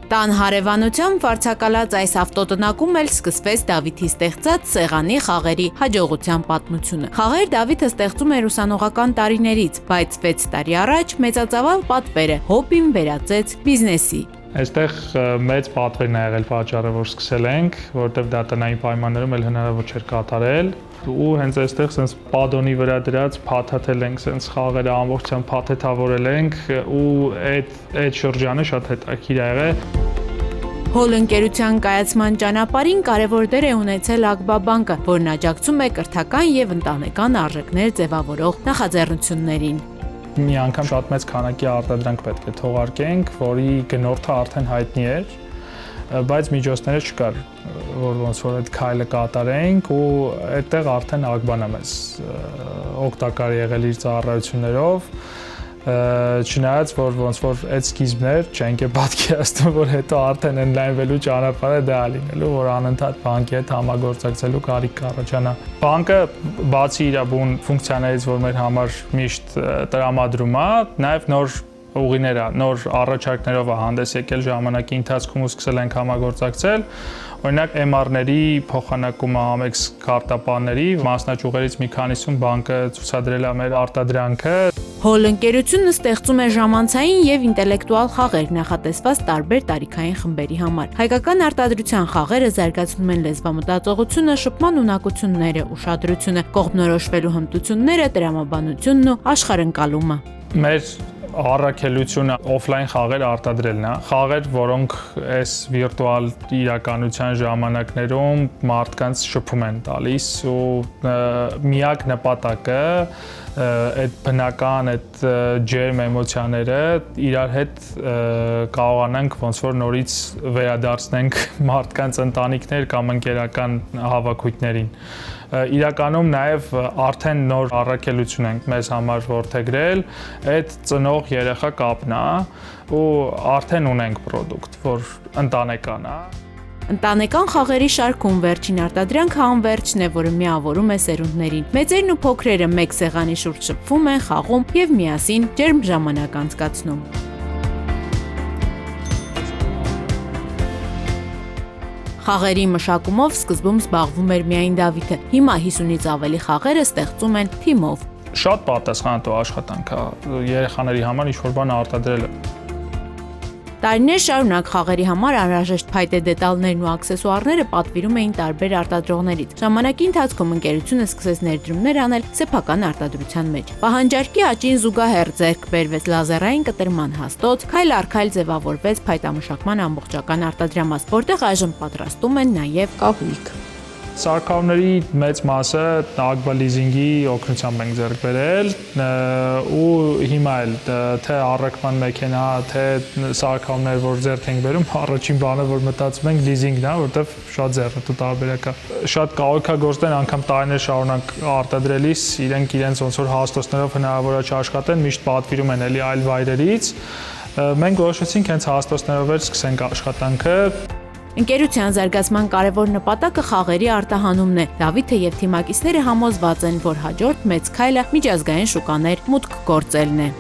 Տան հարևանությամբ վարձակալած այս ավտոտնակում էլ սկսվեց Դավիթի ստեղծած սեղանի խաղերի հաջողության պատմությունը։ Խաղեր Դավիթը ստեղծում էր ուսանողական տարիներից, բայց 6 տարի առաջ մեծածավալ պատվերը հոբբին վերածեց բիզնեսի։ Այստեղ մեծ պատվերն է եղել պատճառը, որ սկսել ենք, որովհետև դա տնային պայմաններում էլ հնարավոր չէր կատարել։ Ու հենց այստեղ sense падոնի վրա դրած փաթաթել ենք, sense խաղերը ամբողջությամբ փաթեթավորել ենք ու այդ շրջանը շատ հետաքրքիր է եղել։ Հոլ ընկերության կայացման ճանապարհին կարևոր դեր է ունեցել Ագբա բանկը, որն աջակցում է կրթական եւ ընտանեկան արժեքներ ձևավորող նախաձեռնություններին։ Մի անգամ շատ մեծ քանակի արտադրանք պետք է թողարկենք, որի գնորդը արդեն հայտնի էր, բայց միջոցները չկար, որ ոնց որ այդ քայլը կատարենք ու այդտեղ արդեն Ագբան է մեզ օգտակար եղել իր ծառայություններով, չնայած որ ոնց որ այդ սկիզբներ չենք պատկերացնում, որ հետո արդեն ընդլայնվելու ճանապարհը դա է լինելու, որ անընդհատ բանկի հետ համագործակցելու կարիք կառաջանա։ Բանկը բացի իր բուն ֆունկցիաներից, որ մեր համար միշտ տրամադրում է, նաև նոր ուղիներ է, նոր առաջարկներով է հանդես եկել ժամանակի ընթացքում ու սկսել ենք համագործակցել։ Օրինակ MR-ների փոխանակումը Amex քարտապանների մասնաճյուղերից մի քանիսում բանկը ցուցադրել է մեր արտադրանքը։ Հոլ ընկերությունը ստեղծում է ժամանցային եւ ինտելեկտուալ խաղեր նախատեսված տարբեր տարիքային խմբերի համար։ Հայկական արտադրության խաղերը զարգացնում են լեզվամտածողությունը, շփման ունակությունները, ուշադրությունը, կողմնորոշվելու հմտությունները, տրամաբանությունն ու աշխարհընկալումը։ Մեր առաքելությունը օֆլայն խաղեր արտադրելն է, խաղեր, որոնք այս վիրտուալ իրականության ժամանակներում մարդկանց շփում են տալիս ու միակ նպատակը այդ բնական, այդ ջերմ էմոցիաները իրար հետ կարողանանք ոնց որ նորից վերադարձնենք մարդկանց ընտանիքներ կամ ընկերական հավաքույթներին։ Իրականում նաև արդեն նոր առաքելություն ենք մեզ համար որդեգրել, այդ ծնող երեխա կապն է ու արդեն ունենք պրոդուկտ, որ ընտանեկան է։ Ընտանեկան խաղերի շարքում վերջին արտադրանքը անվերջն է, որը միավորում է սերունդներին։ Մեծերն ու փոքրերը մեկ սեղանի շուրջ շփվում են, խաղում եւ միասին ջերմ ժամանակ անցկացնում։ Խաղերի մշակումով սկզբում զբաղվում էր միայն Դավիթը։ Հիմա 50-ից ավելի խաղերը ստեղծում են թիմով։ Շատ պատասխանատու աշխատանք է երեխաների համար ինչ-որ բան արտադրելը։ Տարիներ շարունակ խաղերի համար անհրաժեշտ փայտե դետալներն ու աքսեսուարները պատվիրում էին տարբեր արտադրողներից։ Ժամանակի ընթացքում ընկերությունը սկսեց ներդրումներ անել սեփական արտադրության մեջ։ Պահանջարկի աճին զուգահեռ ձեռք բերվեց լազերային կտրման հաստոց, քայլ առ քայլ ձևավորվեց փայտամշակման ամբողջական արտադրամաս, որտեղ այժմ պատրաստում են նաև կահույք։ Սարքավորների մեծ մասը Ագբա լիզինգի օգնությամբ ենք ձեռք բերել ու հիմա էլ թե առաքման մեքենա, թե սարքավորներ, որ ձեռք ենք բերում, առաջին բանը, որ մտածում ենք լիզինգն է, որտեվ շատ ձեռնտու տարբերակ է։ Շատ կահույքագործներ անգամ տարիներ շարունակ արտադրելիս իրենք իրենց ոնց որ հաստոցներով հնարավոր է չաշխատեն, միշտ պատվիրում են էլի այլ վայրերից։ Մենք որոշեցինք հենց հաստոցներով էլ սկսենք աշխատանքը։ Ընկերության զարգացման կարևոր նպատակը խաղերի արտահանումն է։ Դավիթը եւ թիմակիցները համոզված են, որ հաջորդ մեծ քայլը միջազգային շուկաներ մուտք գործելն է։